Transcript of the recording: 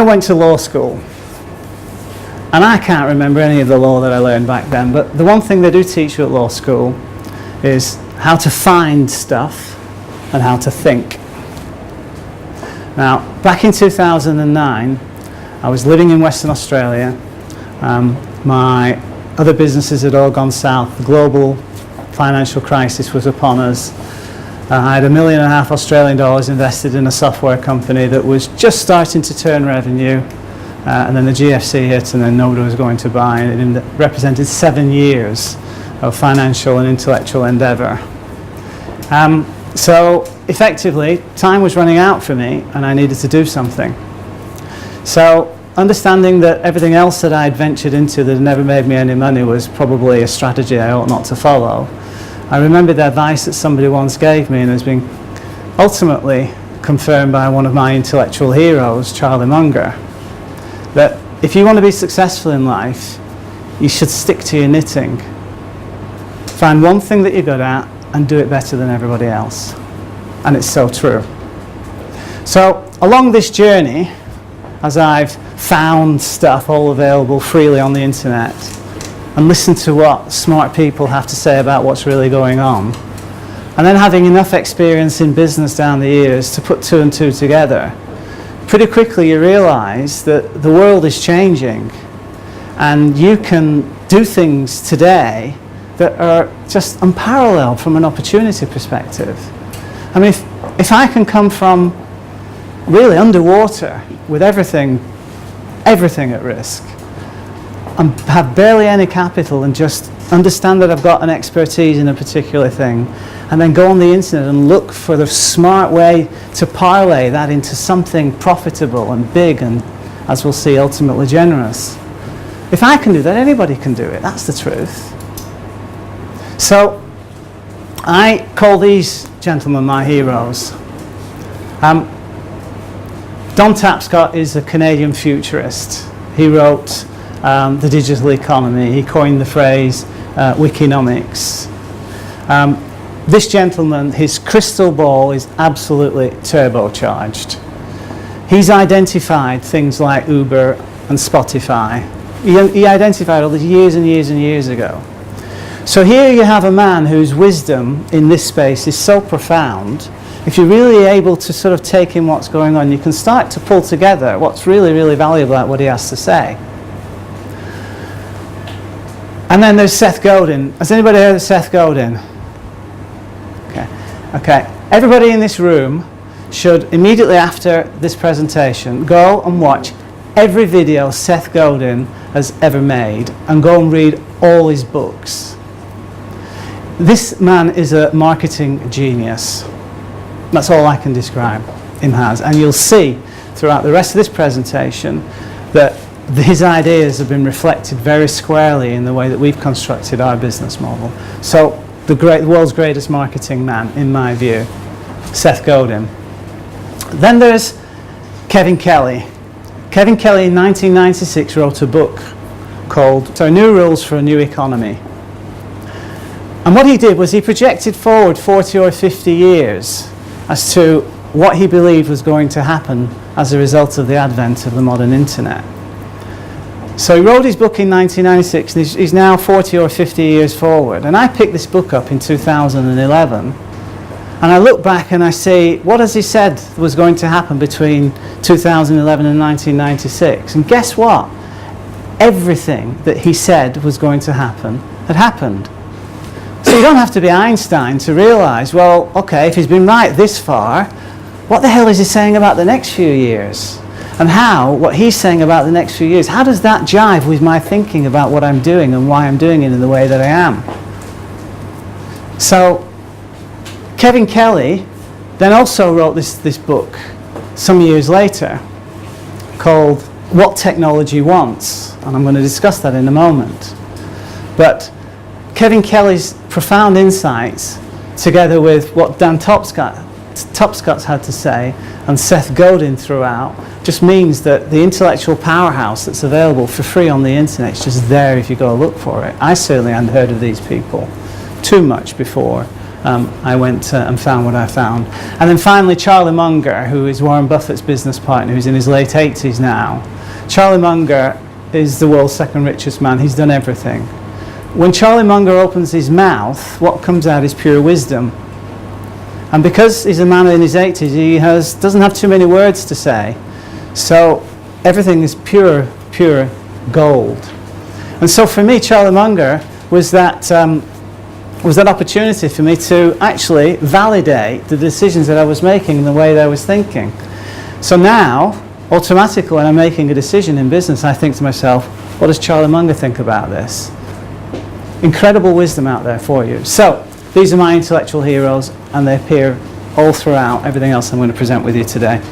went to law school, and I can't remember any of the law that I learned back then, but the one thing they do teach you at law school is how to find stuff and how to think. Now, back in 2009, I was living in Western Australia. My other businesses had all gone south. The global financial crisis was upon us. I had $1.5 million Australian dollars invested in a software company that was just starting to turn revenue, and then the GFC hit, and then nobody was going to buy, and it represented 7 years of financial and intellectual endeavour. So effectively, time was running out for me, and I needed to do something. So understanding that everything else that I had ventured into that had never made me any money was probably a strategy I ought not to follow, I remember the advice that somebody once gave me, and has been ultimately confirmed by one of my intellectual heroes, Charlie Munger, that if you want to be successful in life, you should stick to your knitting. Find one thing that you're good at and do it better than everybody else. And it's so true. So along this journey, as I've found stuff all available freely on the internet and listened to what smart people have to say about what's really going on, and then having enough experience in business down the years to put two and two together, pretty quickly you realize that the world is changing, and you can do things today that are just unparalleled from an opportunity perspective. I mean, if I can come from really underwater with everything at risk, and have barely any capital, and just understand that I've got an expertise in a particular thing, and then go on the internet and look for the smart way to parlay that into something profitable and big and, as we'll see, ultimately generous. If I can do that, anybody can do it. That's the truth. So I call these gentlemen my heroes. Don Tapscott is a Canadian futurist. He wrote The Digital Economy. He coined the phrase Wikinomics. This gentleman, his crystal ball is absolutely turbocharged. He's identified things like Uber and Spotify. He identified all this years and years and years ago. So here you have a man whose wisdom in this space is so profound. If you're really able to sort of take in what's going on, you can start to pull together what's really, really valuable about what he has to say. And then there's Seth Godin. Has anybody heard of Seth Godin? Okay. Everybody in this room should, immediately after this presentation, go and watch every video Seth Godin has ever made, and go and read all his books. This man is a marketing genius. That's all I can describe him as. And you'll see throughout the rest of this presentation that his ideas have been reflected very squarely in the way that we've constructed our business model. So the world's greatest marketing man, in my view, Seth Godin. Then there's Kevin Kelly. Kevin Kelly in 1996 wrote a book called New Rules for a New Economy. And what he did was he projected forward 40 or 50 years as to what he believed was going to happen as a result of the advent of the modern internet. So he wrote his book in 1996, and he's now 40 or 50 years forward. And I picked this book up in 2011, and I look back and I see, what has he said was going to happen between 2011 and 1996? And guess what? Everything that he said was going to happen had happened. So you don't have to be Einstein to realize, well, okay, if he's been right this far, what the hell is he saying about the next few years? And how, what he's saying about the next few years, how does that jive with my thinking about what I'm doing and why I'm doing it in the way that I am? So Kevin Kelly then also wrote this book some years later called What Technology Wants, and I'm going to discuss that in a moment. But Kevin Kelly's profound insights, together with what Dan Tapscott's had to say, and Seth Godin throughout, just means that the intellectual powerhouse that's available for free on the internet is just there if you go look for it. I certainly hadn't heard of these people too much before I went and found what I found. And then finally, Charlie Munger, who is Warren Buffett's business partner, who's in his late 80s now. Charlie Munger is the world's second richest man. He's done everything. When Charlie Munger opens his mouth, what comes out is pure wisdom. And because he's a man in his 80s, he doesn't have too many words to say. So everything is pure gold. And so for me, Charlie Munger was that opportunity for me to actually validate the decisions that I was making and the way that I was thinking. So now, automatically, when I'm making a decision in business, I think to myself, what does Charlie Munger think about this? Incredible wisdom out there for you. So these are my intellectual heroes, and they appear all throughout everything else I'm going to present with you today.